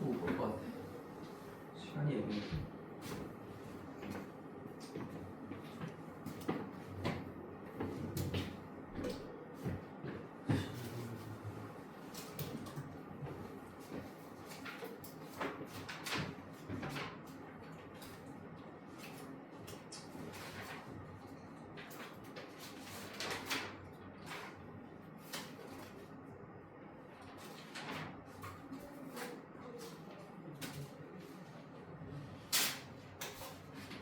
못 볼 것 같아. 시간이 애매해.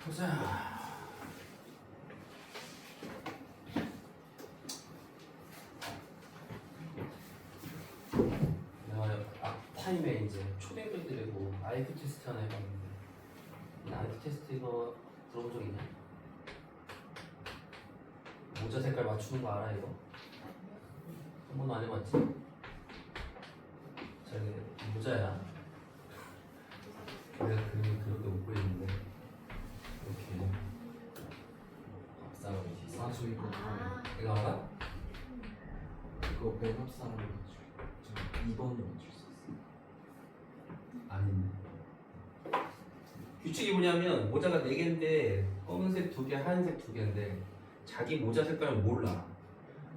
보자. 내가 앞타임에 이제 초딩들이고 IQ 테스트 하나 해봤는데, 이 IQ 테스트 이거 들어본 적 있냐? 모자 색깔 맞추는 거 알아 이거? 한 번도 안 해봤지? 자, 이게 모자야. 내가 그림이 그렇게 못 그리는데 이렇게 앞사람이 뒤 아, 저 이거 다 이거 알아? 이거 맨 앞사람이 맞출 저 2번을 맞출 수 있어요. 아닌데. 규칙이 뭐냐면 모자가 4개인데 검은색 2개, 하얀색 2개인데 자기 모자 색깔을 몰라.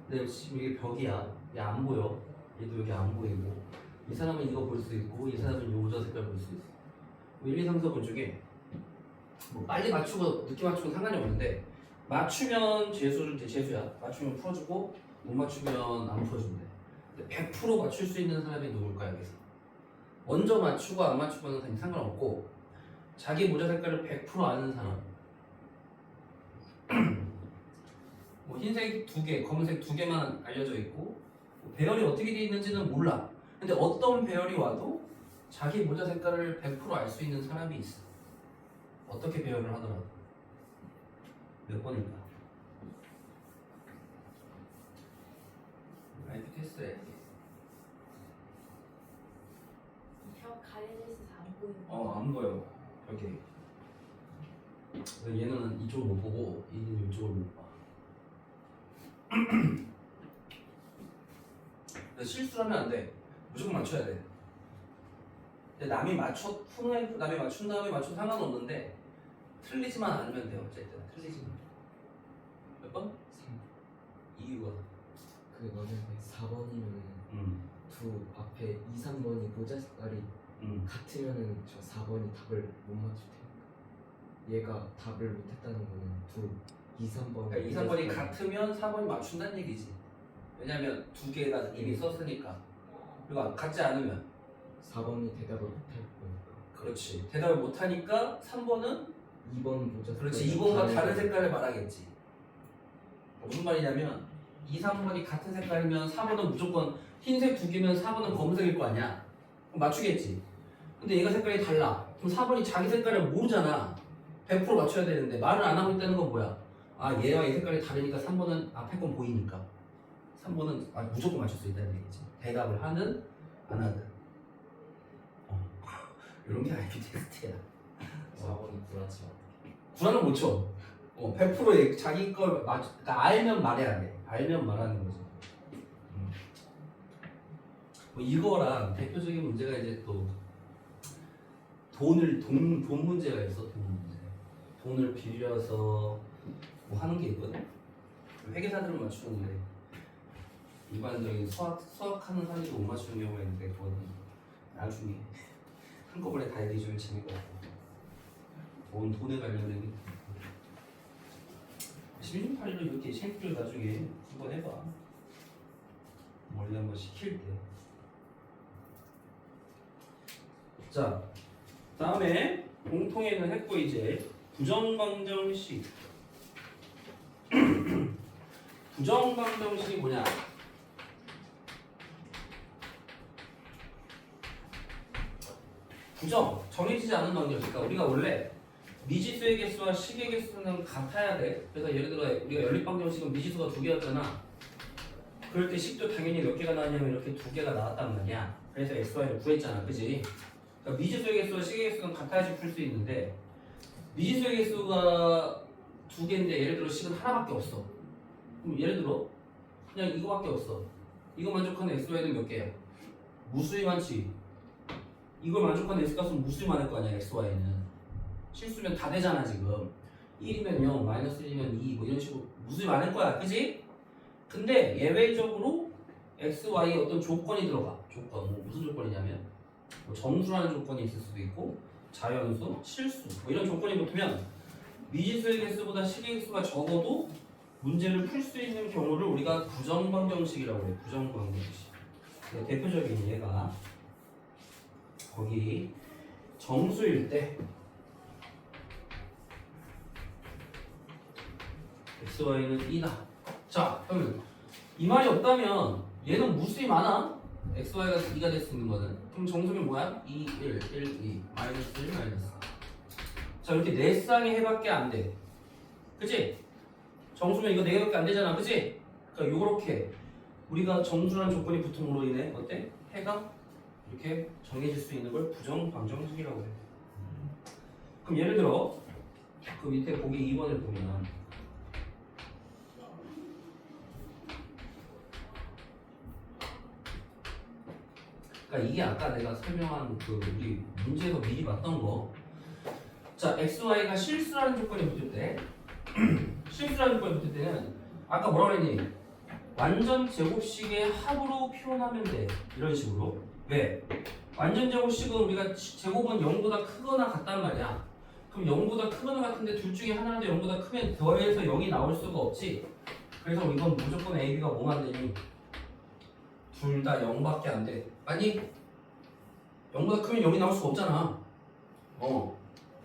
근데 지금 이게 벽이야. 얘 안 보여. 얘도 여기 안 보이고 이 사람은 이거 볼 수 있고 이 사람은 이 모자 색깔 볼 수 있어. 1, 2, 3, 4번 중에 뭐 빨리 맞추고 늦게 맞추고 상관이 없는데 맞추면 재수야. 맞추면 풀어주고 못 맞추면 안 풀어준대. 근데 100% 맞출 수 있는 사람이 누굴까 여기서? 먼저 맞추고 안 맞추고는 상관없고 자기 모자 색깔을 100% 아는 사람. 뭐 흰색 2개, 검은색 2개만 알려져 있고 뭐 배열이 어떻게 되어 있는지는 몰라. 근데 어떤 배열이 와도 자기 모자 색깔을 100% 알 수 있는 사람이 있어. 어떻게 배열을 하더라도. 몇 번일까? IQ 테스트를 해야지. 벽 가려져 있어서 안 보이는 안 보여. 벽에. 얘는 이쪽을 못 보고 얘는 이쪽을 못 봐. 실수를 하면 안 돼. 무조건 맞춰야 돼. 근데 남이 남이 맞춘 다음에 맞춰도 상관없는데 틀리지만 않으면 돼요. 어쨌든 틀리지만. 몇 번? 3. 이유가. 그 만약에 4번이면 두 앞에 2, 3번이 모자 색깔이 같으면은 저 4번이 답을 못 맞출 테니까 얘가 답을 못했다는 거는 두 2, 3번 그러니까 2, 3번이 같으면 4번이 맞춘다는 얘기지. 왜냐면 2개가 이미 썼으니까. 그리고 같지 않으면 4번이 대답을 못할 거니까. 그렇지. 대답을 못하니까 3번은 2번 모자 그렇지. 2번과 다른 색깔을 말하겠지. 무슨 말이냐면 2, 3번이 같은 색깔이면 4번은 무조건 흰색 2개면 4번은 검은색일 거 아니야. 그럼 맞추겠지. 근데 얘가 색깔이 달라. 그럼 4번이 자기 색깔을 모르잖아. 100% 맞춰야 되는데 말을 안 하고 있다는 건 뭐야? 아, 얘와 얘 색깔이 다르니까 3번은 앞에 건 보이니까 3번은 무조건 맞출 수 있다는 얘기지. 대답을 하든 안 하든. 이런 게 IQ 테스트야. 4번이 불안치면 불안은 못 쳐. 100% 자기 걸 그러니까 알면 말해야 돼. 알면 말하는 거지. 뭐 이거랑 대표적인 문제가 이제 또 돈 문제가 있어. 돈 문제. 돈을 빌려서 뭐 하는 게 있거든. 회계사들은 맞추는데 일반적인 수학하는 사람들이 못 맞추는 경우가 있는데 그거는 나중에 한꺼번에 다 얘기해주면 재미가 없고 돈에 관련된 1681로 이렇게 쉔크를 나중에 한번 해봐. 머리 한번 식힐 때. 자, 다음에 공통에는 했고 이제 부정방정식. 부정방정식이 뭐냐? 정해지지 않은 방정. 그러니까 우리가 원래 미지수의 개수와 식의 개수는 같아야 돼. 그래서 예를 들어 우리가 연립방정식은 미지수가 2개였잖아. 그럴 때 식도 당연히 몇 개가 나왔냐면 이렇게 2개가 나왔단 말이야. 그래서 xy를 구했잖아. 그지? 그러니까 미지수의 개수와 식의 개수는 같아야지 풀 수 있는데 미지수의 개수가 2개인데 예를 들어 식은 하나밖에 없어. 그럼 예를 들어 그냥 이거밖에 없어. 이거 만족하는 xy는 몇 개야? 무수히 많지. 이걸 만족하는 x값은 무수히 많을 거 아니야 xy는. 실수면 다 되잖아 지금. 1이면 0, 마이너스 1이면 2, 뭐 이런 식으로 무수히 많을 거야, 그지? 근데 예외적으로 x, y에 어떤 조건이 들어가. 조건, 뭐 무슨 조건이냐면 뭐 정수라는 조건이 있을 수도 있고 자연수, 실수 뭐 이런 조건이 붙으면 미지수의 개수보다 식의 개수가 적어도 문제를 풀 수 있는 경우를 우리가 부정방정식이라고 해요. 부정방정식. 대표적인 예가 거기 정수일 때 x, y는 2다. 자, 그러면 이 말이 없다면 얘는 무수히 많아. x, y가 2가 될 수 있는 거는. 그럼 정수면 뭐야? 2, 1, 1, 2, 마이너스 1, 마이너스. 자, 이렇게 4쌍의 해밖에 안 돼. 그치? 정수면 이거 4개밖에 안 되잖아. 그치? 그러니까 요렇게 우리가 정수라는 조건이 붙음으로 인해 어때? 해가 이렇게 정해질 수 있는 걸 부정방정식이라고 해. 그럼 예를 들어 그 밑에 보기 2번을 보면 그러니까 이게 아까 내가 설명한 그 우리 문제에서 미리 봤던 거. 자, x, y가 실수라는 조건이 붙을 때 실수라는 조건이 붙을 때는 아까 뭐라 그랬니? 완전 제곱식의 합으로 표현하면 돼. 이런 식으로. 왜? 완전 제곱식은 우리가 제곱은 0보다 크거나 같단 말이야. 그럼 0보다 크거나 같은데 둘 중에 하나라도 0보다 크면 더해서 0이 나올 수가 없지. 그래서 이건 무조건 a, b가 뭐만 되니? 둘 다 0밖에 안 돼. 아니 0보다 크면 0이 나올 수가 없잖아.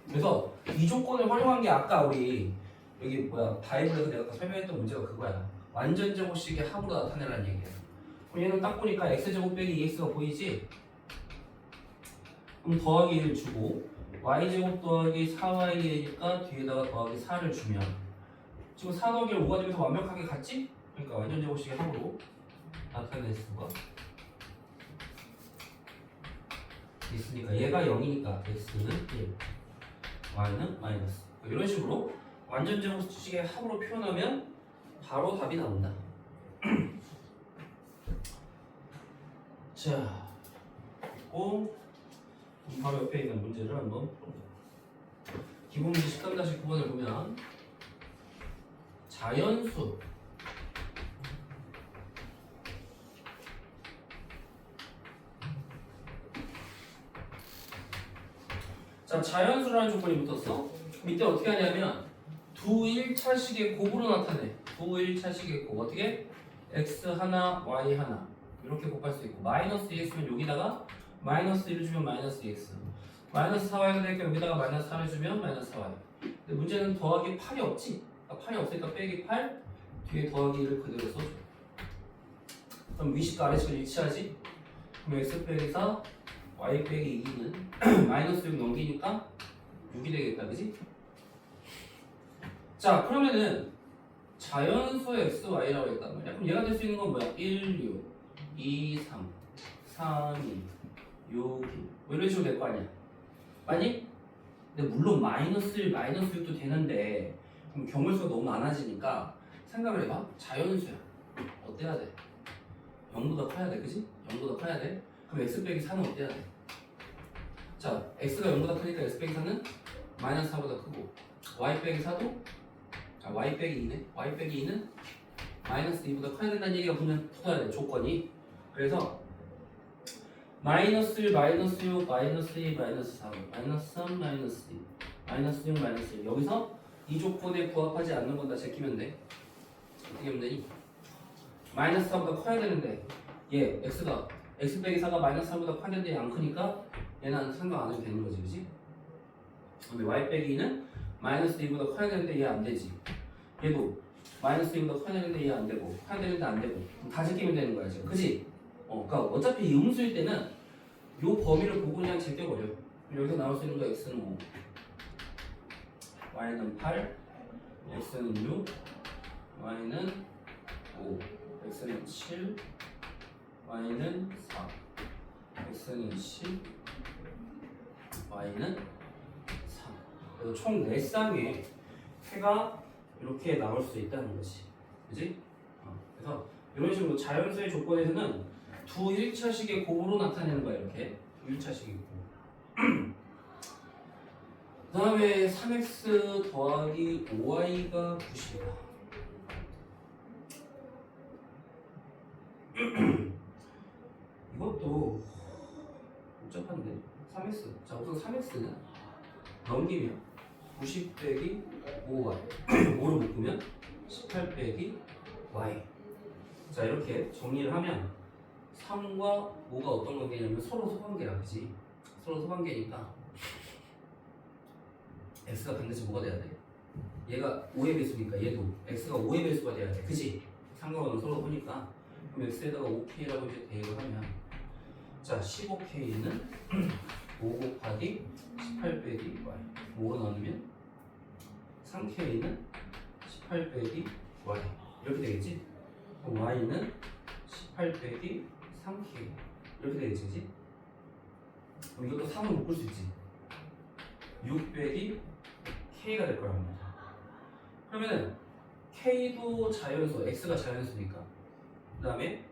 그래서 이 조건을 활용한 게 아까 우리 여기 뭐야 바이블에서 내가 아까 설명했던 문제가 그거야. 완전 제곱식의 합으로 나타내라는 얘기야. 그럼 얘는 딱 보니까 x제곱 빼기 2x가 보이지? 그럼 더하기 1 주고 y제곱 더하기 4y니까 뒤에다가 더하기 4를 주면 지금 4 더하기 1 5가 되면서 완벽하게 같지? 그러니까 완전 제곱식의 합으로 나타낼 수가 있으니까 얘가 0이니까 x는 1 y는 마이너스 이런 식으로 완전 제곱식의 합으로 표현하면 바로 답이 나온다. 자, 바로 옆에 있는 문제를 한번 기본 문제 13-9번을 보면 자연수 자, 자연수라는 조건이 붙었어. 밑에 어떻게 하냐면 두 1차식의 곱으로 나타내. 두 1차식의 곱 어떻게? x 하나, y 하나 이렇게 곱할 수 있고 마이너스 2x면 여기다가 마이너스 1을 주면 마이너스 2x 마이너스 4y가 되니까 여기다가 마이너스 4를 주면 마이너스 4y. 근데 문제는 더하기 8이 없지? 그러니까 8이 없으니까 빼기 8 뒤에 더하기 1을 그대로 써줘. 그럼 위식과 아래식을 일치하지? 그럼 x 빼기 4 y 빼기 2는 마이너스 6 넘기니까 6이 되겠다, 그지? 자, 그러면은 자연수의 x, y라고 했단 말이야. 그럼 얘가 될 수 있는 건 뭐야? 1, 6, 2, 3, 3, 2, 6, 2 뭐 이런 식으로 될 거 아니야. 맞니? 근데 물론 마이너스 1, 마이너스 6도 되는데 그럼 경우수가 너무 많아지니까 생각을 해봐. 자연수야. 어때야 돼? 0보다 커야 돼, 그지? 0보다 커야 돼. 그럼 x 빼기 4는 어때야 돼? 자, x가 0보다 크니까 x 빼기 4는 마이너스 4보다 크고 y 빼기 4도 y 빼기 2네. y 빼기 2는 마이너스 2보다 커야 된다는 얘기가 그냥 붙어야 돼, 조건이. 그래서 마이너스 1, 마이너스 6, 마이너스 2, 마이너스 4, 마이너스 3, 마이너스 2, 마이너스 6, 마이너스 1 여기서 이 조건에 부합하지 않는 건 다 제끼면 돼. 어떻게 하면 되니? 마이너스 4보다 커야 되는데 얘 x가 x 빼기 4가 마이너스 4보다 커야 되는데 안 크니까 얘는 상관 안 해도 되는 거지, 그지? 근데 y 빼기 2는 마이너스 2보다 커야 되는데 얘 안 되지. 얘도 마이너스 2보다 커야 되는데 얘 안 되고 커야 되는데 안 되고 다 제끼면 되는 거야 지금, 그지? 그러니까 어차피 이 음수일 때는 요 범위를 보고 그냥 제껴버려. 여기서 나올 수 있는 거 x는 5, y는 8, x는 6, y는 5, x는 7, y는 4, x는 10, y는 3. 그래서 총 4쌍의 해가 이렇게 나올 수 있다는 거지, 그지? 그래서 이런 식으로 자연수의 조건에서는 두 1차식의 곱으로 나타내는 거야. 이렇게 1차식 있고 그 다음에 3x 더하기 5y가 90이다. 이것도 복잡한데 3x 자 우선 3x는 넘기면 90 빼기 5y 5를 묶으면 18 빼기 y 자 이렇게 정리를 하면 3과 5가 어떤 관계냐면 서로 소관계라 그지? 서로 소관계니까 x가 반드시 뭐가 돼야 돼? 얘가 5의 배수니까 얘도 x가 5의 배수가 돼야 돼 그지? 상관은 서로 보니까 그럼 x에다가 5k라고 이제 대입을 하면 자 15k는 5 곱하기 18 빼기 y 5로 나누면 3k는 18 빼기 y 이렇게 되겠지? 그럼 y는 18 빼기 3k 이렇게 되겠지 그지? 그럼 이것도 3을 묶을 수 있지 6 빼기 k가 될 거란 말이야 그러면은 k도 자연수 x가 자연수니까 그 다음에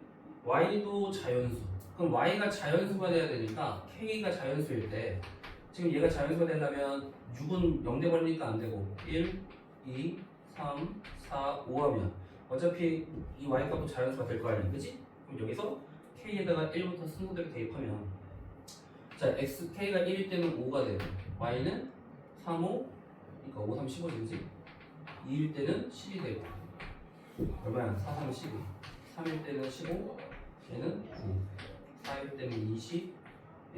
y도 자연수 그럼 y가 자연수가 돼야 되니까 k가 자연수일 때 지금 얘가 자연수가 되려면 6은 0돼 버리니까 안 되고 1, 2, 3, 4, 5 하면 어차피 이 y 값도 자연수가 될 거 아니야 그치? 그럼 여기서 k에다가 1부터 순서대로 대입하면 자 x, k가 1일 때는 5가 되고 y는 3, 5 그러니까 5, 3, 15지 그치? 2일 때는 10이 되고 얼마야? 4, 3, 12 3일 때는 15 얘는 9 4일 때는 20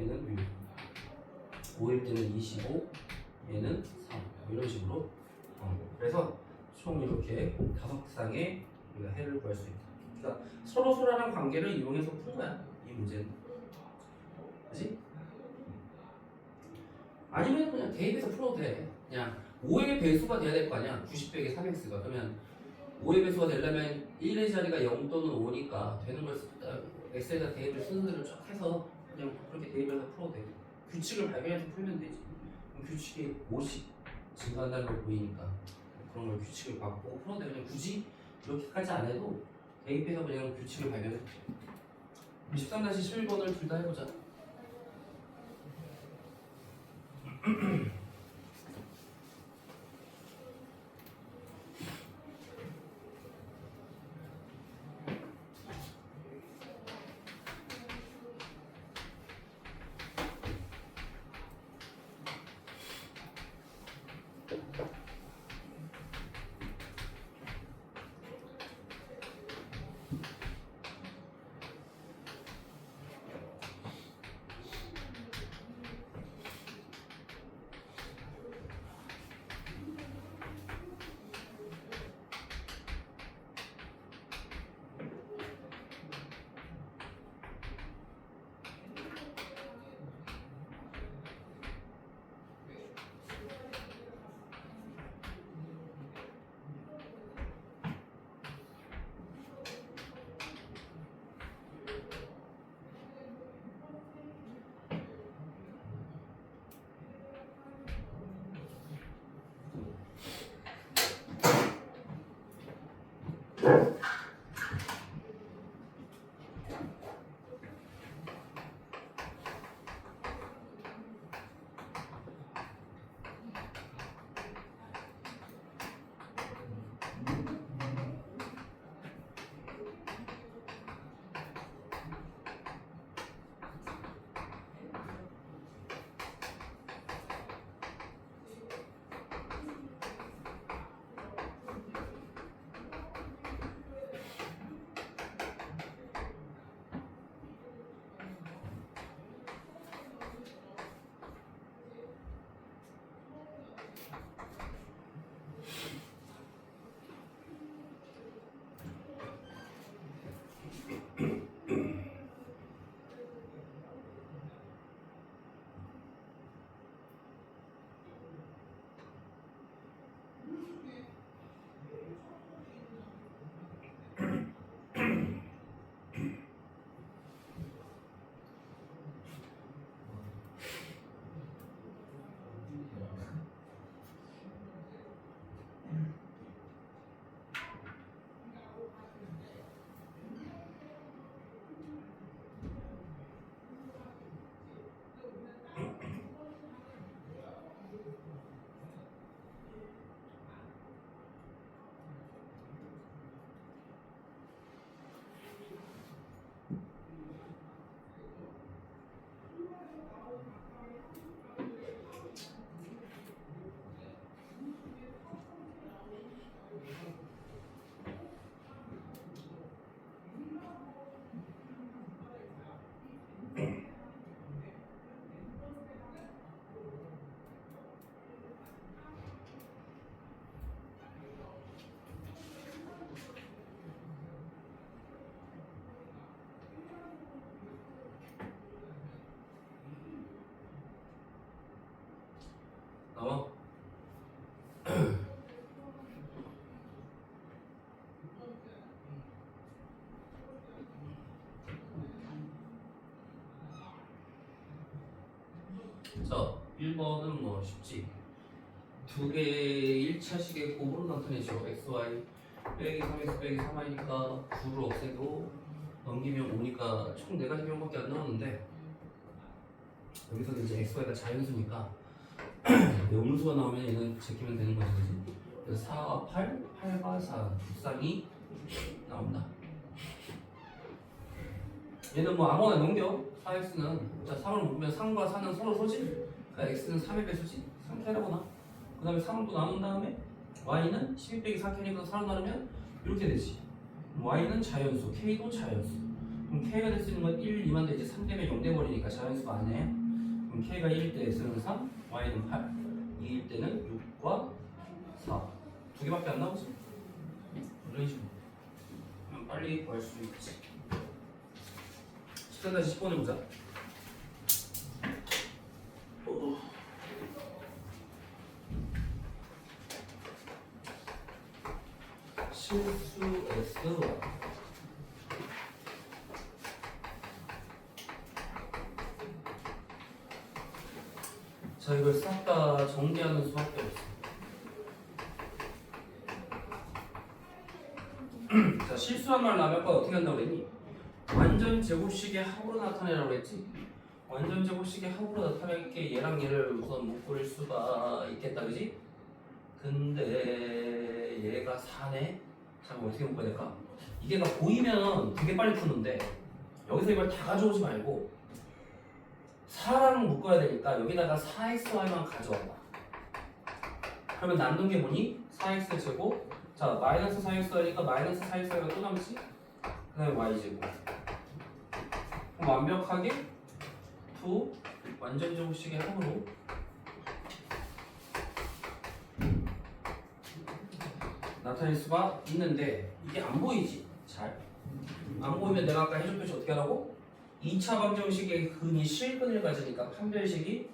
얘는 6 5일 때는 25 얘는 3 이런 식으로 그래서 총 이렇게 5쌍의 우리가 해를 구할 수 있다 그러니까 서로서로랑 관계를 이용해서 푼 거야 이 문제는 그치? 아니면 그냥 대입해서 풀어도 돼 그냥 5의 배수가 돼야 될 거 아니야 90 빼기 3x가 그러면 5의 배수가 되려면 1의 자리가 0 또는 5니까 되는 걸 x에다 대입을 순서대로 쫙 해서 그냥 그렇게 대입해서 풀어도 돼 규칙을 발견해서 풀면 되지 그럼 규칙이 50 증가한다는 걸 보이니까 그런 걸 규칙을 바꾸고 풀어도 돼 그냥 굳이 이렇게까지 안 해도 대입해서 그냥 규칙을 발견해서 13-11번을 둘 다 해보자 자, 1번은 뭐 쉽지. 두 개의 1차식의 곱으로 나타내죠. xy 빼기 3x 빼기 3y니까 9를 없애고 넘기면 5니까 총 4가지 병밖에 안 나오는데 여기서는 이제 xy가 자연수니까 음수가 나오면 얘는 제끼면 되는 거지, 그지? 그래서 4와 8, 8과 4, 곱상이 나온다. 얘는 뭐 아무거나 넘겨. 4x는 자 3을 보면 3과 4는 서로 소지. 그러니까 x는 3의 배수지. 3캐라거나. 그 다음에 3을 또 나눈 다음에 y는 12 빼기 4캐니까 4로 나누면 이렇게 되지. y는 자연수, k도 자연수. 그럼 k가 될 수 있는 건 1, 2만 되지. 3 되면 0 돼버리니까 자연수가 아니에요. 그럼 k가 1일 때 x는 3, y는 8, 2일 때는 6과 4. 두 개밖에 안 나오지? 이런 식으로. 그럼 빨리 구할 수 있지. 13-10번 해보자. 실수 S 자, 이걸 싹 다 정리하는 수밖에 없어. 자, 실수한 말 나면 아까 어떻게 한다고 그랬니? 완전 제곱식의 합으로 나타내라고 했지. 완전 제곱식의 합으로 나타낼게 얘랑 얘를 우선 묶을 수가 있겠다, 그지? 근데 얘가 4네. 잠깐 어떻게 묶어야 될까? 이게 막 보이면 되게 빨리 푸는데 여기서 이걸 다 가져오지 말고 4랑 묶어야 되니까 여기다가 4xy만 가져와봐. 그러면 남는 게 뭐니? 4x 제곱. 자, 마이너스 4xy니까 마이너스 4xy가 또 남지? 그 다음에 y 제곱. 그럼 완벽하게 2 완전 제곱식의 합으로 나타낼 수가 있는데 이게 안 보이지? 잘? 안 보이면 내가 아까 해준 표시 어떻게 하라고? 2차 방정식의 근이 실근을 가지니까 판별식이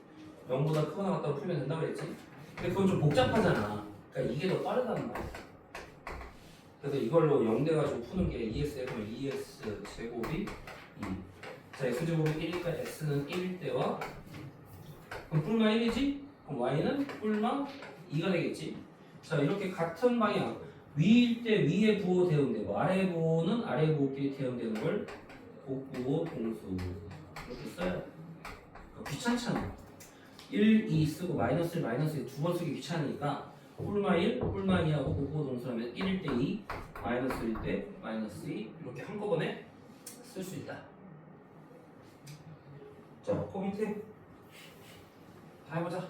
0보다 크거나 같다고 풀면 된다고 그랬지? 근데 그건 좀 복잡하잖아. 그러니까 이게 더 빠르단 말이야. 그래서 이걸로 0 돼가지고 푸는 게 2x 그러면 2x 제곱이 2. 자, x제곱이 1이니까 x는 1일 때와 그럼 뿔마 1이지? 그럼 y는 뿔마 2가 되겠지? 자, 이렇게 같은 방향 위일 때 위에 부호 대응되고 아래 부호는 아래 부호끼리 대응되는 걸 복부호 동수 이렇게 써요. 귀찮잖아. 1, 2 쓰고 마이너스 1, 마이너스 2 두 번 쓰기 귀찮으니까 뿔마 1, 뿔마 2하고 복부호 동수라면 1일 때 2, 마이너스 1일 때 마이너스 2 이렇게 한꺼번에 쓸 수 있다. 자, 그 밑에 다 해보자.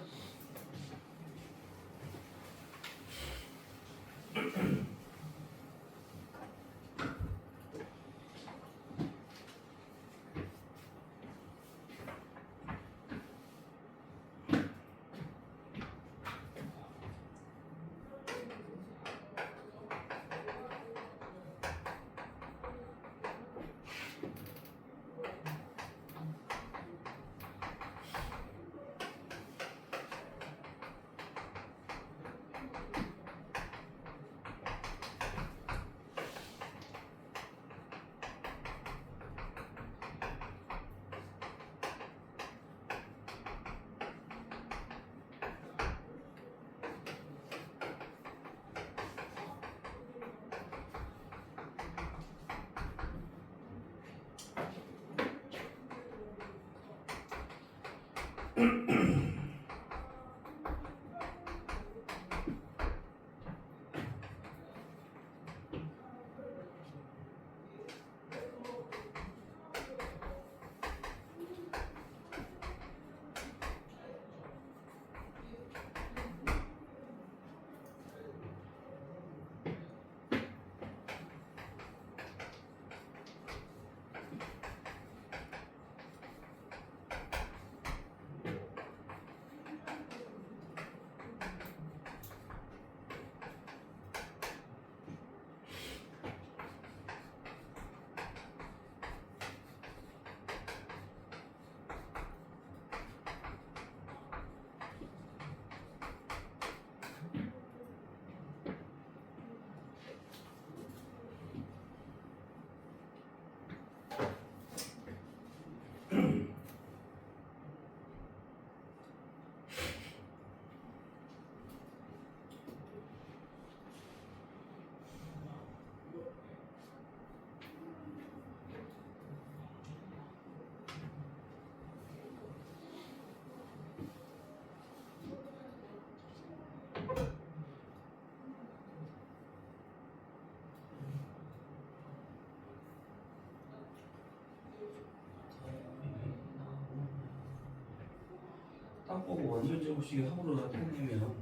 딱 보고 완전 제곱식의 합으로 나타내면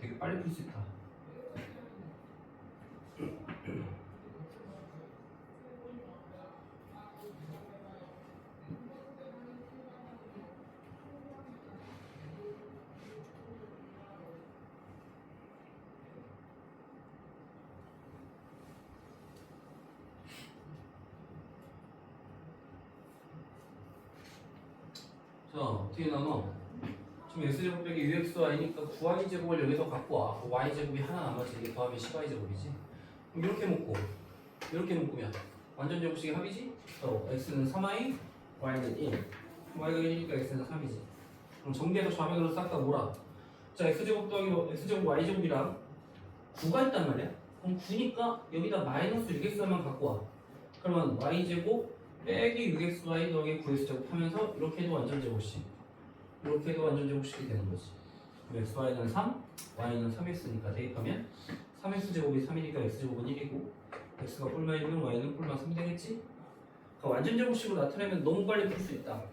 되게 빨리 풀 수 있다. 자, 어떻게 나눠? 지금 x제곱 빼기 uxy니까 9y제곱을 여기서 갖고 와. y제곱이 하나 남았지. 이게 더하면 10y제곱이지. 그럼 이렇게 묶고 이렇게 묶으면 완전 제곱식의 합이지? x는 3y, y는 1. y가 1이니까 x는 3이지. 그럼 전개해서 좌변으로 싹 다 몰아. 자, x제곱 더하기 x제곱 y제곱이랑 9가 있단 말이야. 그럼 9니까 여기다 마이너스 6x만 갖고 와. 그러면 y제곱 빼기 6xy 더하기 9x제곱 하면서 이렇게 해도 완전 제곱식, 이렇게 해도 완전 제곱식이 되는 거지. 그럼 xy는 3, y는 3x니까 대입하면 3x제곱이 3이니까 x제곱은 1이고 x가 뿔마 1이면 y는 뿔마 3이 되겠지? 그러니까 완전 제곱식으로 나타내면 너무 빨리 풀 수 있다.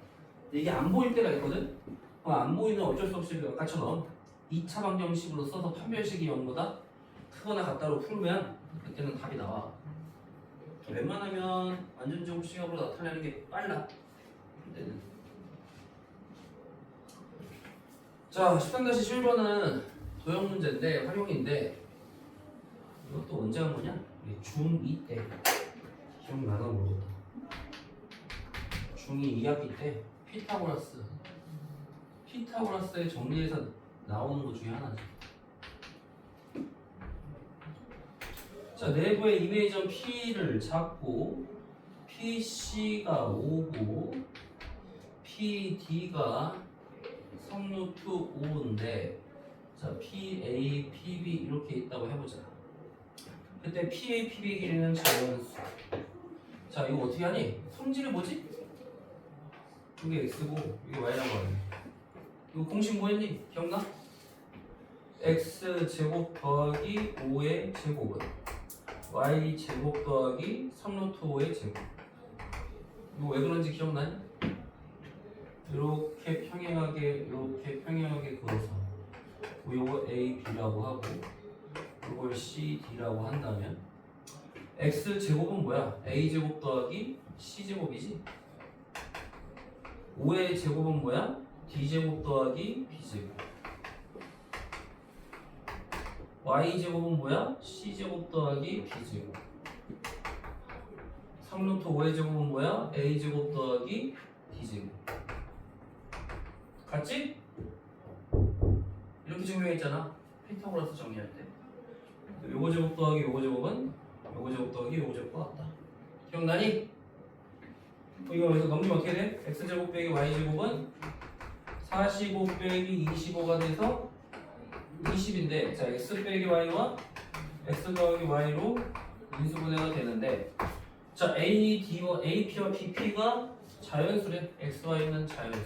근데 이게 안 보일 때가 있거든? 안 보이면 어쩔 수 없이 아까처럼 2차 방정식으로 써서 판별식이 0보다 크거나 같다로 풀면 그때는 답이 나와. 웬만하면 완전 제곱식으로 나타내는 게 빨라. 그때는. 자, 13-11번은 도형 문제인데 활용인데 이것도 언제 한 거냐? 우리 중2 때 기억나나 모르겠다. 중2 2학기 때 피타고라스의 정리에서 나오는 것 중에 하나지. 자, 내부의 이미지점 P를 잡고 PC가 5고 PD가 성루트 5인데 자, PA, PB 이렇게 있다고 해보자. 그때 PA, PB 길이는 자연수. 자, 이거 어떻게 하니? 성질이 뭐지? 이게 X고 이게 Y라고 하네. 이거 공식 뭐였니? 기억나? X제곱 더하기 5의 제곱은 Y제곱 더하기 3루트 5의 제곱. 이거 왜 그런지 기억나니? 이렇게 평행하게 그어서 요거 A, B라고 하고 이걸 C, D라고 한다면 X제곱은 뭐야? A제곱 더하기 C제곱이지? 5의 제곱은 뭐야? D제곱 더하기 B제곱. Y제곱은 뭐야? C제곱 더하기 B제곱. 3루트 5의 제곱은 뭐야? A제곱 더하기 D제곱. 같지? 이렇게 증명했잖아. 피타고라스 정리할 때. 요거 제곱 더하기 요거 제곱은 요거 제곱 더하기 요거 제곱과 같다. 기억나니? 이거 여기서 넘기면 어떻게 돼? x제곱 빼기 y제곱은 45 빼기 25가 돼서 20인데 자 x 빼기 y와 x 더하기 y로 인수분해가 되는데 자 AD와 AP와 BP가 자연수래. XY는 자연수.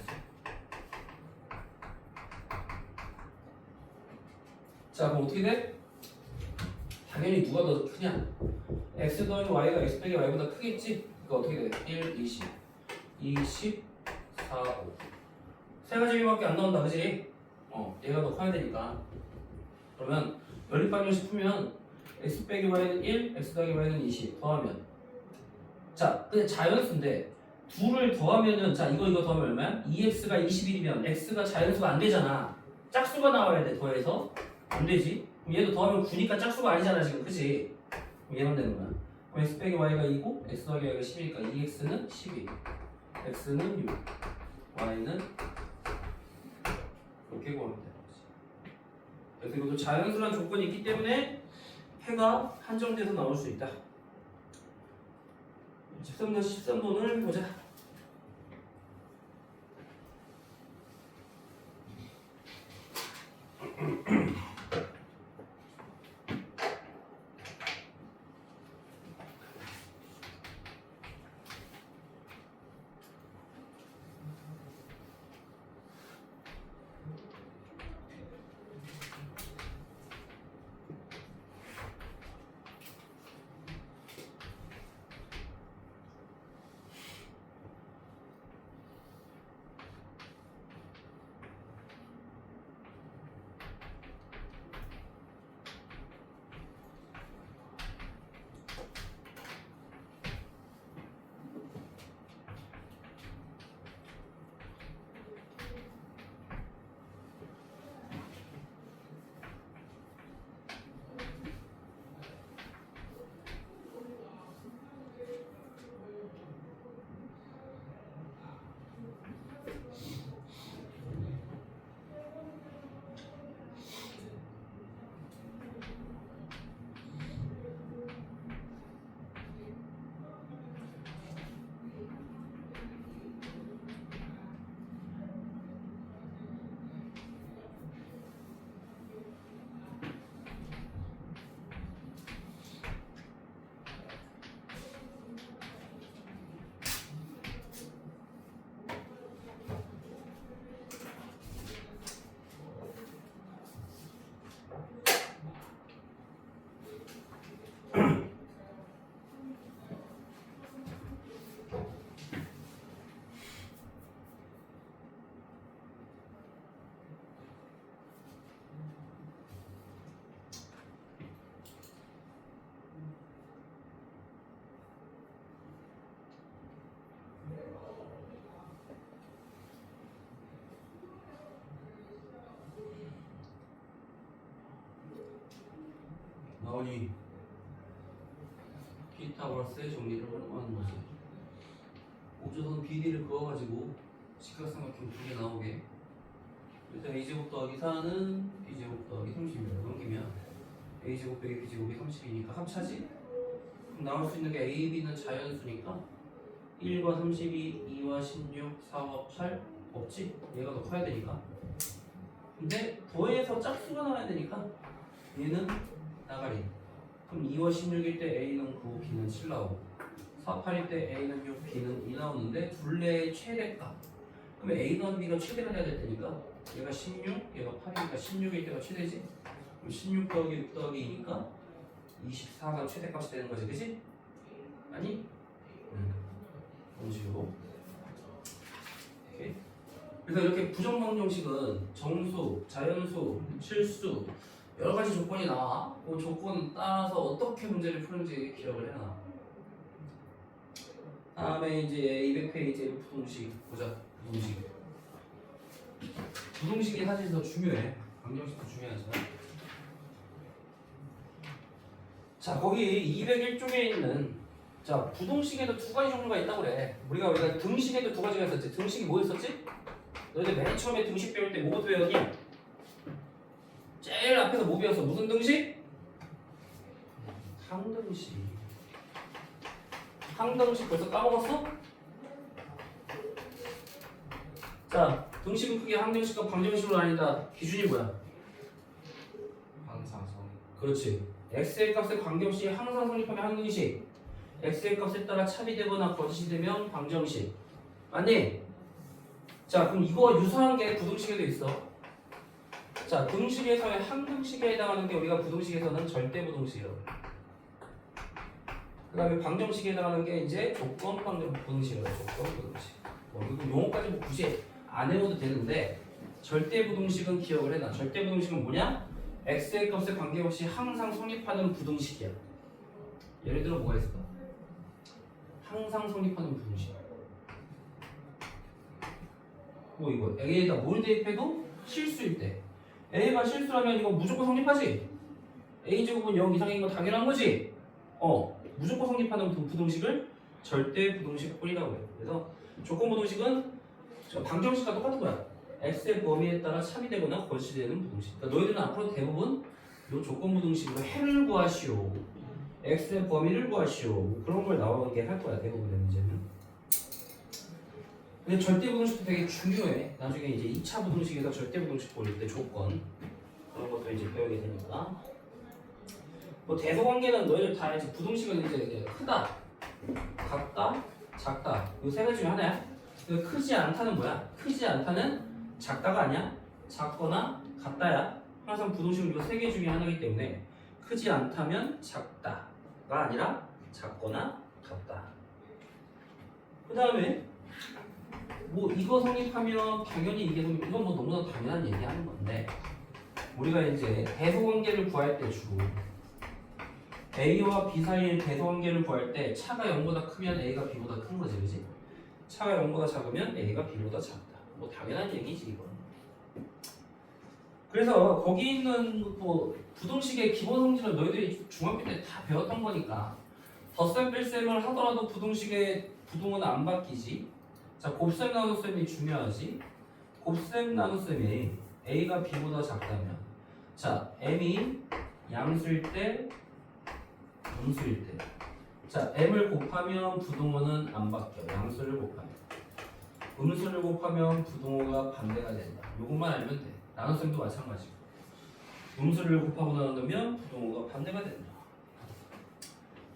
자 그럼 어떻게 돼? 당연히 누가 더 크냐? x 더하기 y가 x 빼기 y보다 크겠지? 그러니까 어떻게 돼? 1, 20, 20, 4, 5 세 가지 비밖에 안 나온다 그지? 얘가 더 커야 되니까. 그러면 연립방정식 풀면 x 빼기 y는 1, x 더하기 y는 20 더하면 자 근데 자연수인데 둘을 더하면은 자 이거 더하면 얼마야? 2x가 21이면 x가 자연수가 안 되잖아. 짝수가 나와야 돼. 더해서 안 되지. 그럼 얘도 더하면 9니까 짝수가 아니잖아 지금. 그치? 그럼 얘만 되는 거야. 그럼 x 빼기 y가 2고 x 더하기 y가 10이니까 2x는 12 x는 6 y는 이렇게 구하면 되는 거지. 그래서 이것도 자연수란 조건이 있기 때문에 해가 한정돼서 나올 수 있다. 13-13번을 보자. 아니 피타고라스의 정리를 활용하는 거지. 우주선 비리를 그어가지고 직각삼각형 두 개 나오게. 일단 a제곱 더하기 4는 b제곱 더하기 30이에요. 넘기면 a제곱 빼기 b제곱이 30이니까 합차지? 그럼 나올 수 있는 게 a, b는 자연수니까 1과 32, 2와 16, 4와 8 없지? 얘가 더 커야 되니까. 근데 더해서 짝수가 나와야 되니까 얘는 나가리. 그럼 2와 16일 때 a는 9, b는 7 나오고 4, 8일 때 a는 6, b는 2 나오는데 둘레의 최대값. 그러면 a 더하기 b가 최대가 돼야 될 테니까 얘가 16, 얘가 8이니까 16일 때가 최대지? 그럼 16 더하기 6 더하기 2니까 24가 최대값이 되는 거지, 그치? 아니? 그런 식으로. 오케이. 그래서 이렇게 부정방정식은 정수, 자연수, 실수 여러 가지 조건이 나와. 그 조건 따라서 어떻게 문제를 푸는지 기억을 해놔. 다음에 이제 200페이지에 부동식 보자. 부동식. 부동식이 사실 더 중요해. 방정식도 중요하지만. 자, 거기 201쪽에 있는 자 부동식에도 두 가지 종류가 있다고 그래. 우리가 등식에도 두 가지가 있었지. 등식이 뭐였었지? 너희들 맨 처음에 등식 배울 때 뭐부터 배웠니? 제일 앞에서 뭐 배웠어? 무슨 등식? 항등식. 항등식 벌써 까먹었어? 자, 등식은 크게 항등식과 방정식으로 나뉜다. 기준이 뭐야? 항상 성. 그렇지. x의 값에 관계없이 항상 성립하면 항등식. x의 값에 따라 차비되거나 거짓이 되면 방정식. 맞니? 자, 그럼 이거와 유사한 게 부등식에도 있어. 자, 등식에서의 항등식에 해당하는 게 우리가 부등식에서는 절대 부등식이라고. 그 다음에 방정식에 해당하는 게 이제 조건 부등식이라고. 조건 부등식. 이거 용어까지 뭐 굳이 안 외워도 되는데 절대 부등식은 기억을 해놔. 절대 부등식은 뭐냐? x의 값에 관계없이 항상 성립하는 부등식이야. 예를 들어 뭐가 있을까? 항상 성립하는 부등식. 뭐 이거 A에다 뭘 대입해도 실수일 때 A가 실수라면 이거 무조건 성립하지? A제곱은 0 이상인 건 당연한 거지? 무조건 성립하는 부등식을 절대 부등식뿐이라고 해요. 그래서 조건 부등식은 방정식과 똑같은 거야. X의 범위에 따라 참이되거나 거시되는 부등식. 그러니까 너희들은 앞으로 대부분 이 조건 부등식으로 해를 구하시오, X의 범위를 구하시오, 그런 걸 나오게 할 거야 대부분의 문제는. 근데 절대 부등식도 되게 중요해. 나중에 이제 2차 부등식에서 절대 부등식 볼 때 조건 그런 것도 이제 배우게 되니까. 뭐 대소관계는 너희들 다 알지. 부등식은 이제 크다, 같다, 작다 이 세 가지 중에 하나야. 근데 크지 않다는 뭐야? 크지 않다는 작다가 아니야. 작거나 같다야. 항상 부등식은 이 세 개 중에 하나이기 때문에 크지 않다면 작다가 아니라 작거나 같다. 그 다음에 뭐 이거 성립하면 당연히 이게 성립. 이건 뭐 너무나 당연한 얘기하는 건데 우리가 이제 대소관계를 구할 때 주로 A와 B 사이의 대소관계를 구할 때 차가 0보다 크면 A가 B보다 큰 거지, 그지? 차가 0보다 작으면 A가 B보다 작다. 뭐 당연한 얘기지 이건. 그래서 거기 있는 뭐 부등식의 기본 성질은 너희들이 중학교 때 다 배웠던 거니까 덧셈 뺄셈을 하더라도 부등식의 부등은 안 바뀌지. 자, 곱셈 나눗셈이 중요하지. 곱셈 나눗셈이 A가 B보다 작다면 자, M이 양수일 때 음수일 때 자, M을 곱하면 부등호는 안 바뀌어. 양수를 곱하면. 음수를 곱하면 부등호가 반대가 된다. 요것만 알면 돼. 나눗셈도 마찬가지고. 음수를 곱하고 나누면 부등호가 반대가 된다.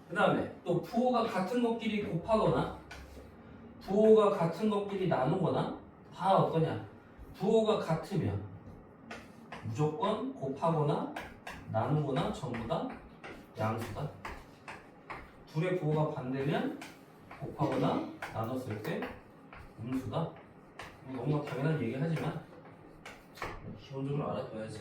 그 다음에 또 부호가 같은 것끼리 곱하거나 부호가 같은 것끼리 나누거나 다 어떠냐? 부호가 같으면 무조건 곱하거나 나누거나 전부 다 양수다. 둘의 부호가 반대면 곱하거나 나눴을 때 음수다. 너무나 당연한 얘기 하지만 기본적으로 알아둬야지.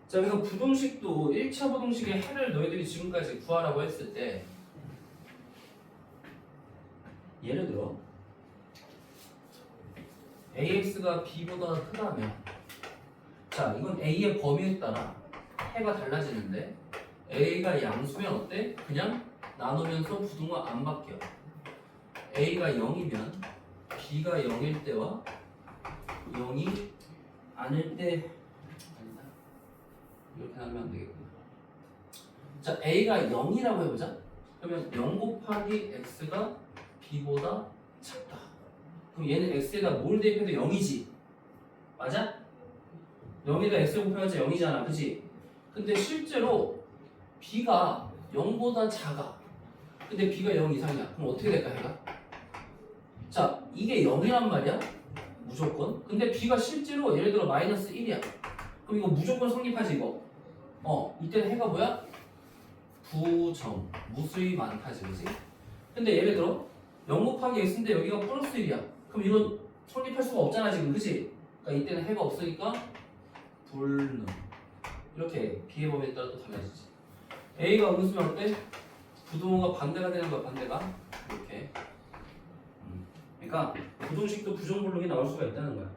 자, 그래서 부등식도 1차 부등식의 해를 너희들이 지금까지 구하라고 했을 때 예를 들어 AX가 B보다 크다면 자, 이건 A의 범위에 따라 해가 달라지는데 A가 양수면 어때? 그냥 나누면서 부등호 안 바뀌어. A가 0이면 B가 0일 때와 0이 아닐 때 아니다. 이렇게 하면 안 되겠구나. 자, A가 0이라고 해보자. 그러면 0 곱하기 X가 B보다 작다. 그럼 얘는 X에다 뭘 대입해도 0이지. 맞아? 0에다 X 곱해봤자 0이잖아. 그치? 근데 실제로 B가 0보다 작아. 근데 B가 0 이상이야. 그럼 어떻게 될까 해가? 자, 이게 0이란 말이야. 무조건. 근데 B가 실제로 예를 들어 마이너스 1이야. 그럼 이거 무조건 성립하지 이거. 이때는 해가 뭐야? 부정. 무수히 많다지. 그치? 근데 예를 들어 0 곱하기 X인데 여기가 플러스 1이야. 그럼 이건 성립할 수가 없잖아 지금. 그치? 그러니까 이때는 해가 없으니까 불능. 이렇게 B의 범위에 따라 또 달라지지. A가 음수면 어때? 부동호가 반대가 되는 거야. 반대가 이렇게. 그러니까 부동식도 부정불능이 나올 수가 있다는 거야.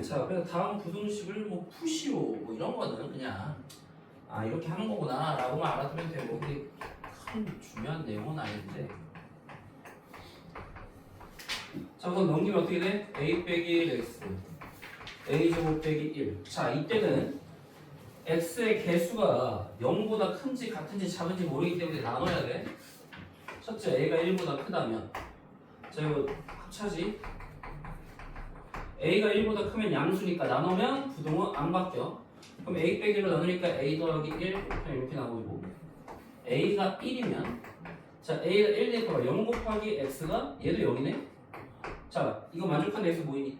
자, 그래서 다음 부동식을 뭐 푸시오 뭐 이런 거는 그냥 이렇게 하는 거구나 라고만 알아두면 되고, 근데 큰 중요한 내용은 아닌데. 자, 우선 넘기면 어떻게 돼? A 빼기 1x a제곱 빼기 1. 자, 이때는 x의 개수가 0보다 큰지 같은지 작은지 모르기 때문에 나눠야 돼. 첫째, a가 1보다 크다면, 자, 이거 합차지. a가 1보다 크면 양수니까 나누면 부동은 안 바뀌어. 그럼 a 빼기 1로 나누니까 a 더하기 1 그냥 이렇게 나오고, a가 1이면, 자, a가 1 되니까 0 곱하기 x가 얘도 0이네. 자, 이거 만족한 x 뭐이니?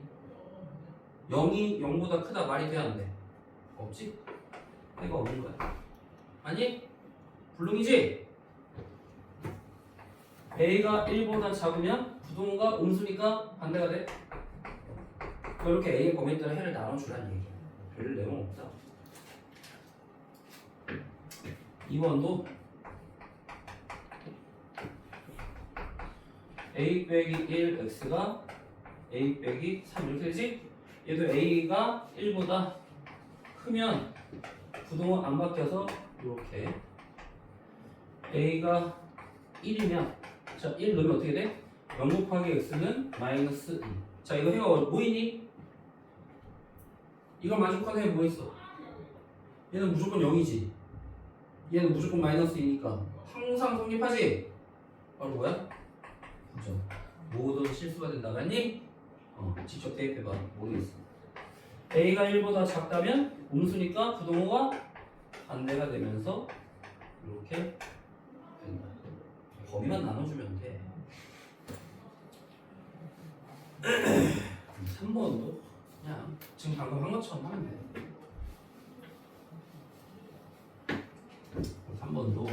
0이 0보다 크다. 말이 돼 안 돼? 없지? 해가 없는 거야. 아니? 불능이지? a가 1보다 작으면 부동호가 음수니까 반대가 돼. 이렇게 a의 범위에 따라 해를 나눠주라는 얘기야. 별 내용 없다. 2번도 a 빼기 1x가 a 빼기 3 이렇게 되지? 얘도 a가 1보다 크면 부동호 안 바뀌어서 이렇게 a가 1이면, 자, 1 넣으면 어떻게 돼? 0 곱하기 x는 마이너스 2. 자, 이거 해가 뭐이니? 이거 만족하는 해 뭐 있어? 얘는 무조건 0이지. 얘는 무조건 마이너스 2니까 항상 성립하지? 바로 뭐야? 그죠. 모든 실수가 된다. 맞니? 직접 대입해봐. 모르겠어. a가 1보다 작다면 음수니까 부동호가 반대가 되면서 이렇게 된다. 범위만 나눠주면 돼. 3번도 그냥 지금 방금 한 것처럼 하면 돼. 3번도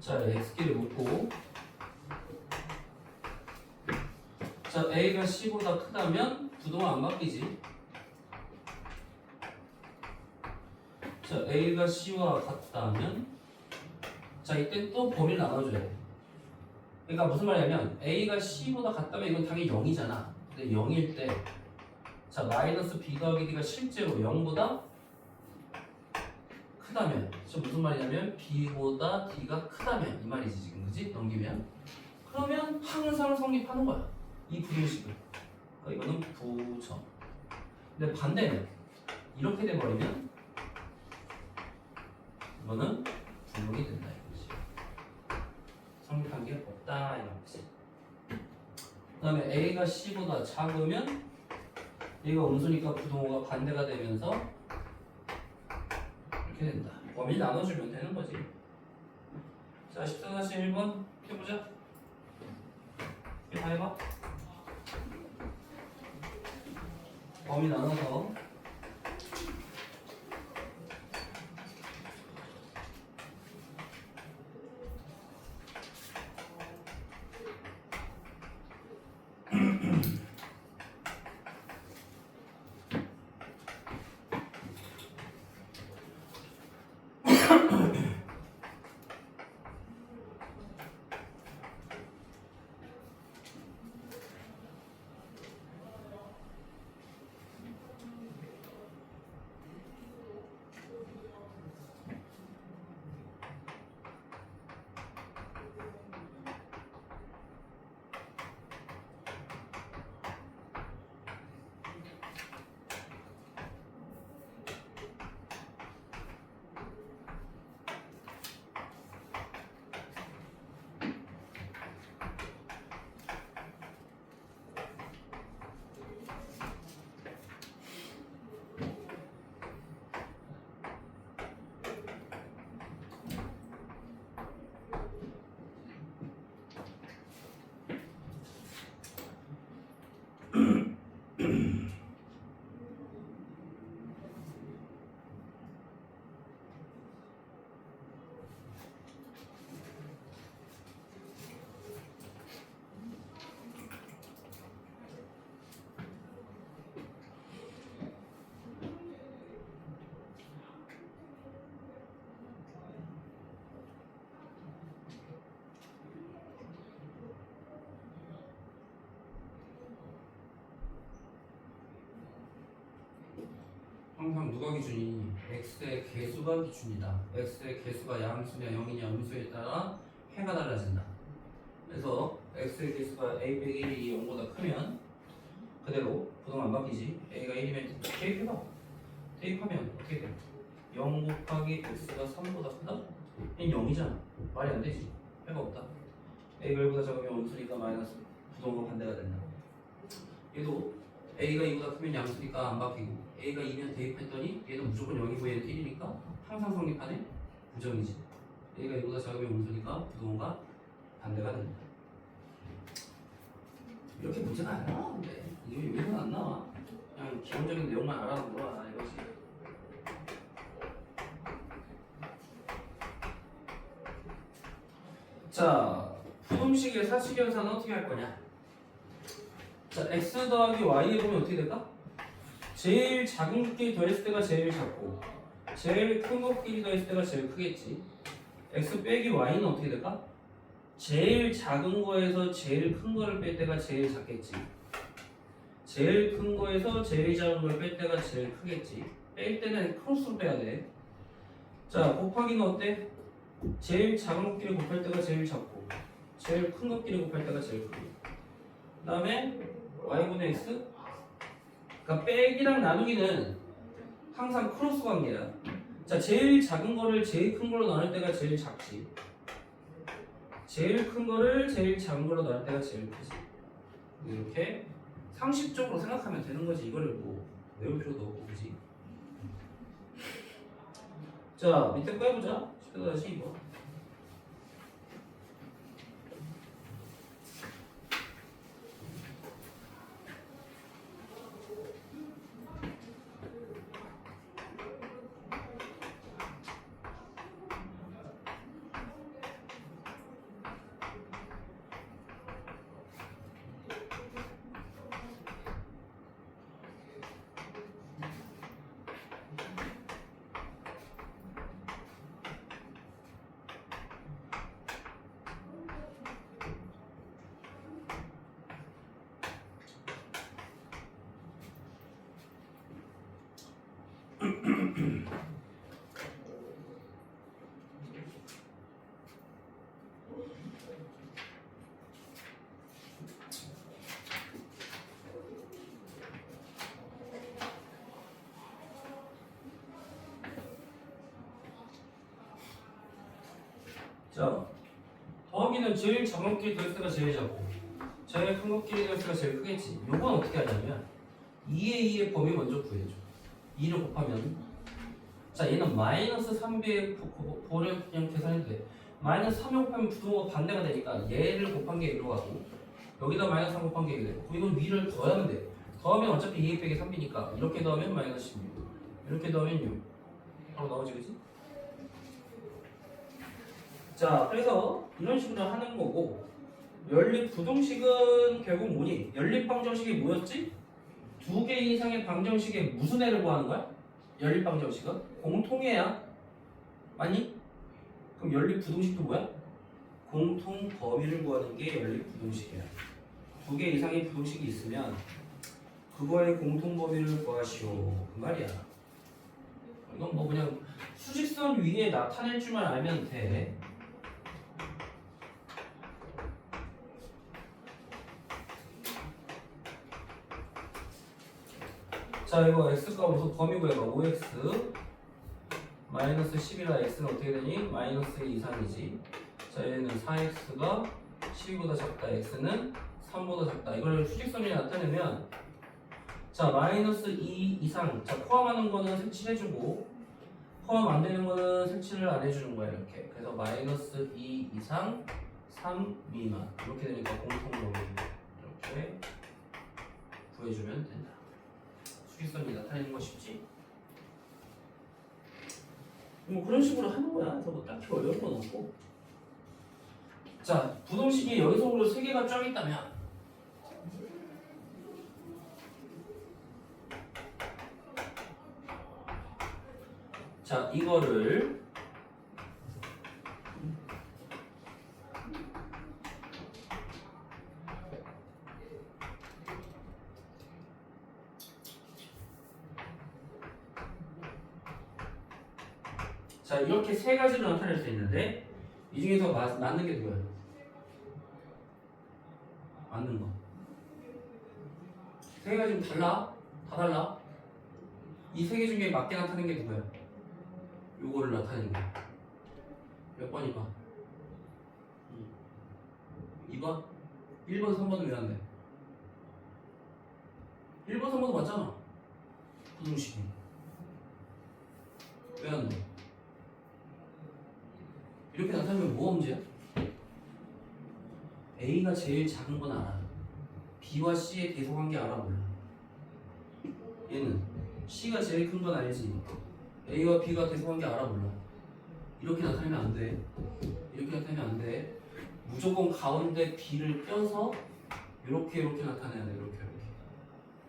자, x끼리 묶고, 자, a가 c보다 크다면 부동호 안 바뀌지. 자, a가 c와 같다면, 자, 이때 또 범위를 나눠줘야 돼. 그러니까 무슨 말이냐면 a가 c보다 같다면 이건 당연히 0이잖아. 근데 0일 때, 자, 마이너스 b 더하기 d가 실제로 0보다 크다면, 지금 무슨 말이냐면 b보다 d가 크다면 이 말이지 지금. 그지? 넘기면 그러면 항상 성립하는 거야 이 부등식은. 그러니까 이거는 부정. 근데 반대는 이렇게 돼버리면 이거는 불능이 된다 이거지. 성립한 게 없다 이거지. 그 다음에 a가 c보다 작으면 얘가 음수니까 부동호가 반대가 되면서 이렇게 된다. 범위 나눠주면 되는 거지. 자, 14-1번 펴보자. 이거 다 해봐. 범위 나눠서 항상 누가 기준이니? x의 개수가 기준이다. x의 개수가 양수냐 0이냐 음수에 따라 해가 달라진다. 그래서 x의 개수가 a 빼기 1이 0보다 크면 그대로 부동 안 바뀌지. a가 1이면 대입해봐. 대입하면 어떻게 돼? 0 곱하기 x가 3보다 크다? 얘는 0이잖아. 말이 안 되지. 해가 없다. a가 1보다 작으면 음수니까 마이너스 부동과 반대가 된다. 얘도 a가 2보다 크면 양수니까 안 바뀌고 a가 2면 대입했더니 얘는 무조건 0이고 얘는 1이니까 항상 성립하네? 부정이지. a가 2보다 작으면 음수니까 부동과 반대가 된다. 이렇게 문제가 안 나오는데 이게 여기서는 안 나와. 그냥 기본적인 내용만 알아보는 거야 이거지. 자, 부동식의 사칙연산은 어떻게 할 거냐? 자, x 더하기 y에 보면 어떻게 될까? 제일 작은 것끼리 더했을 때가 제일 작고 제일 큰 것끼리 더했을 때가 제일 크겠지. x 빼기 y는 어떻게 될까? 제일 작은 거에서 제일 큰 거를 뺄 때가 제일 작겠지. 제일 큰 거에서 제일 작은 걸 뺄 때가 제일 크겠지. 뺄 때는 크로스로 빼야 돼. 자, 곱하기는 어때? 제일 작은 것끼리 곱할 때가 제일 작고 제일 큰 것끼리 곱할 때가 제일 크고 그 다음에 y분의 x 그러니까 빼기랑 나누기는 항상 크로스 관계야. 자, 제일 작은 거를 제일 큰 걸로 나눌 때가 제일 작지. 제일 큰 거를 제일 작은 걸로 나눌 때가 제일 크지. 이렇게 상식적으로 생각하면 되는 거지. 이거를 뭐 외울 필요도 없고 그지. 자, 밑에 거 해보자. 10-12번. 자, 더하기는 제일 작은 것끼리 더했을 때가 제일 작고 제일 큰 것끼리 더했을 때가 제일 크겠지. 요건 어떻게 하냐면 2의 2의 범위 먼저 구해줘. 2를 곱하면 자, 얘는 마이너스 3배의 보를 그냥 계산해도 돼. 마이너스 3을 곱하면 부동호가 반대가 되니까 얘를 곱한 게 1로 가고 여기다 마이너스 3 곱한 게 1이 되고 이건 위를 더하면 돼. 더하면 어차피 2 빼기 3이니까 이렇게 더하면 마이너스 16 이렇게 더하면 6 바로 나오지 그치? 자, 그래서 이런 식으로 하는 거고 연립 부동식은 결국 뭐니? 연립 방정식이 뭐였지? 두 개 이상의 방정식에 무슨 애를 구하는 거야? 연립 방정식은 공통애야. 맞니? 그럼 연립 부동식도 뭐야? 공통 범위를 구하는 게 연립 부동식이야. 두 개 이상의 부동식이 있으면 그거의 공통 범위를 구하시오. 그 말이야. 이건 뭐 그냥 수직선 위에 나타낼 줄만 알면 돼. 자, 이거 x값으로 범위 구해봐. 5x 마이너스 10이라 x는 어떻게 되니? 마이너스 2 이상이지. 자, 얘는 4x가 12보다 작다. x는 3보다 작다. 이걸 수직선이 나타내면 자, 마이너스 2 이상. 자, 포함하는 거는 색칠해주고 포함 안 되는 거는 색칠을 안 해주는 거야. 이렇게. 그래서 마이너스 2 이상 3 미만. 이렇게 되니까 공통 범위 이렇게 구해주면 된다. 수직선이 나타내는 거 쉽지? 뭐 그런 식으로 하는 거야. 그래서 뭐 딱히 어려운 건 없고. 자, 부동식이 연속으로 3개가 쫙 있다면 자, 이거를 자, 이렇게 세 가지로 나타낼 수 있는데 이 중에서 맞는 게 누구야? 맞는 거. 세 가지는 달라? 다 달라? 이 세 개 중에 맞게 나타내는 게 누구야? 요거를 나타내는 거야. 몇 번이봐? 2번? 1번, 3번은 왜 안 돼? 1번, 3번도 맞잖아. 부등식이. 왜 안 돼? 이렇게 나타내면 뭐가 문제야? A가 제일 작은 건 알아. B와 C의 대소관계 알아 몰라. 얘는 C가 제일 큰 건 알지. A와 B가 대소관계 알아 몰라. 이렇게 나타내면 안 돼. 이렇게 나타내면 안 돼. 무조건 가운데 B를 껴서 이렇게 나타내야 돼. 이렇게.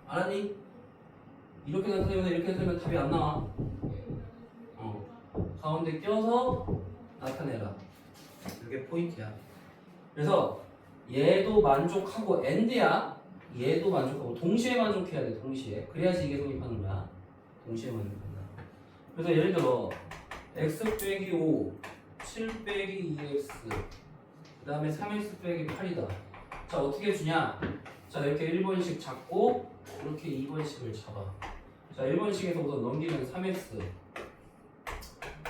알았니? 이렇게 나타내면 이렇게 나타내면 답이 안 나와. 가운데 껴서 나타내라. 이게 포인트야. 그래서 얘도 만족하고 AND야. 얘도 만족하고 동시에 만족해야 돼. 동시에. 그래야지 이게 성립하는 거야. 동시에 만족한다. 그래서 예를 들어 x 빼기 5, 7 빼기 2x, 그 다음에 3x 빼기 8이다. 자, 어떻게 주냐? 자, 이렇게 1번씩 잡고 이렇게 2번씩을 잡아. 자, 1번씩에서 우선 넘기면 3x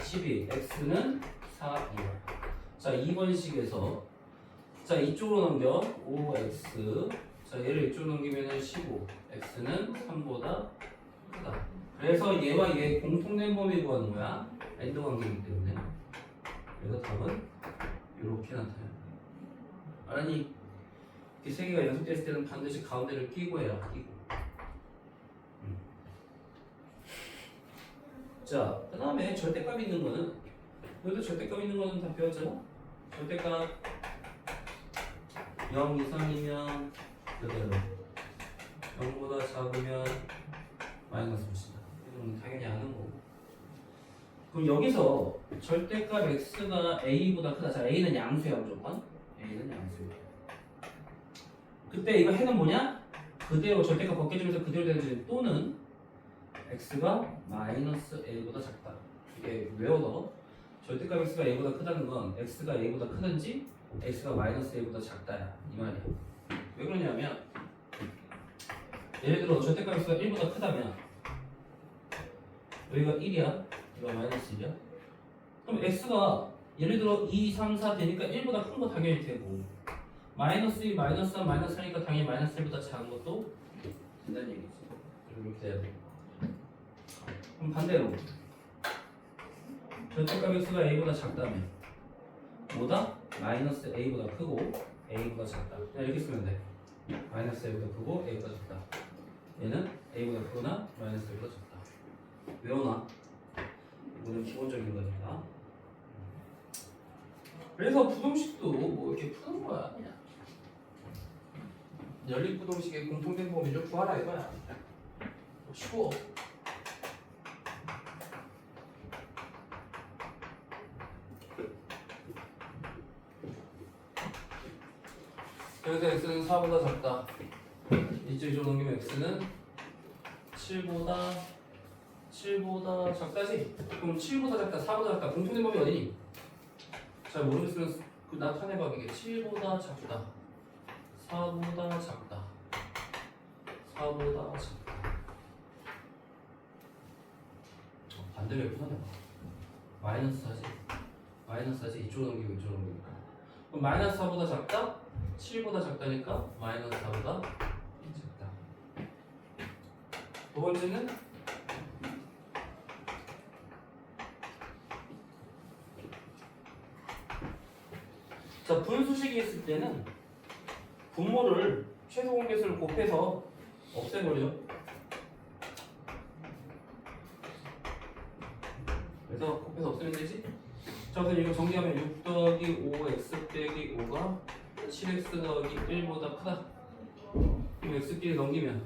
12, x는 4, 2. 자, 2번씩에서 자, 이쪽으로 넘겨 5x. 자, 얘를 이쪽으로 넘기면 15, x는 3보다 크다. 그래서 얘와 얘 공통된 범위 구하는 거야. 엔드 관계이기 때문에. 그래서 답은 이렇게 나타나요. 알았니? 이렇게 세 개가 연속됐을 때는 반드시 가운데를 끼고 해라. 끼고. 자, 그 다음에 절대값 있는 거는 여기도 절대값 있는 거는 다 배웠잖아. 절대값 0 이상이면 그대로 0보다 작으면 마이너스 붙인다. 이건 당연히 아는 거고. 그럼 여기서 절대값 x가 a보다 크다. 자, a는 양수야 무조건. a는 양수야. 그때 이거 해는 뭐냐? 그대로 절대값 벗겨주면서 그대로 되는 또는 x가 마이너스 a보다 작다. 이게 외워서 절대값 x가 a보다 크다는 건 x가 a보다 크든지 x가 마이너스 a보다 작다야. 이 말이야. 왜 그러냐면 예를 들어 절대값 x가 1보다 크다면 여기가 1이야. 이거 마이너스 1이야. 그럼 x가 예를 들어 2, 3, 4 되니까 1보다 큰 거 당연히 되고 마이너스 2, 마이너스 3, 마이너스 4니까 당연히 마이너스 1보다 작은 것도 된다는 얘기지. 이렇게 돼야 돼. 그럼 반대로 절대값 x가 a보다 작다면 뭐다? 마이너스 a보다 크고 a보다 작다. 그냥 이렇게 쓰면 돼. 마이너스 a보다 크고 a보다 작다. 얘는 a보다 크거나 마이너스 a보다 작다. 외워놔. 이거는 기본적인 거니까. 그래서 부동식도 뭐 이렇게 푸는 거야 그냥. 연립 부동식의 공통된 범위를 구하라 이거야. 쉬워. 그래서 x는 4보다 작다. 이쪽으로 넘기면 x는 7보다 작다지? 그럼 7보다 작다, 4보다 작다. 공통된 범위 어디니? 잘 모르겠으면 그 나타내봐. 이게 7보다 작다, 4보다 작다, 4보다 작다. 반대로 이렇게 나눠봐. 마이너스 4지. 마이너스 4지. 이쪽으로 넘기고 이쪽으로 넘기니까. 그럼 마이너스 4보다 작다? 7보다 작다니까 마이너스 4보다 작다. 두 번째는 자, 분수식이 있을 때는 분모를 최소 공개수를 곱해서 없애버려. 그래서 곱해서 없애면 되지? 자, 그래서 이거 정리하면 6 더하기 5x 빼기 5가 7x 더하기 1보다 크다. 그럼 x끼리 넘기면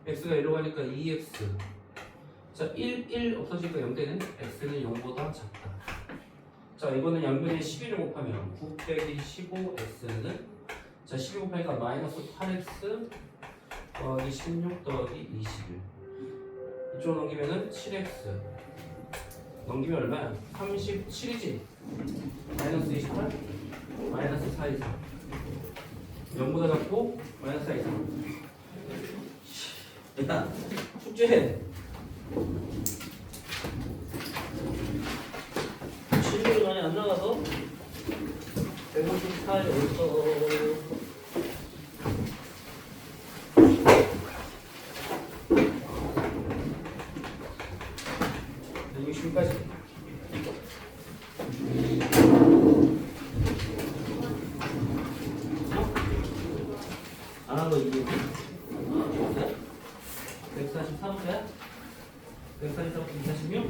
x가 1로 가니까 2x. 자, 1 없어지니까 0 되는 x는 0보다 작다. 자, 이거는 양변에 11을 곱하면 9 빼기 15x는 자, 12 곱하니까 마이너스 8x 더하기 16 더하기 21. 이쪽으로 넘기면은 7x. 넘기면 얼마야? 37이지? 마이너스 28? 마이너스 4 이상 0보다 작고 마이너스 4 이상 야 숙제해 7이 많이 안 나가서 154에 어딨어 160까지 안 한 거 이게 143대 143부터 246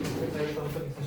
143부터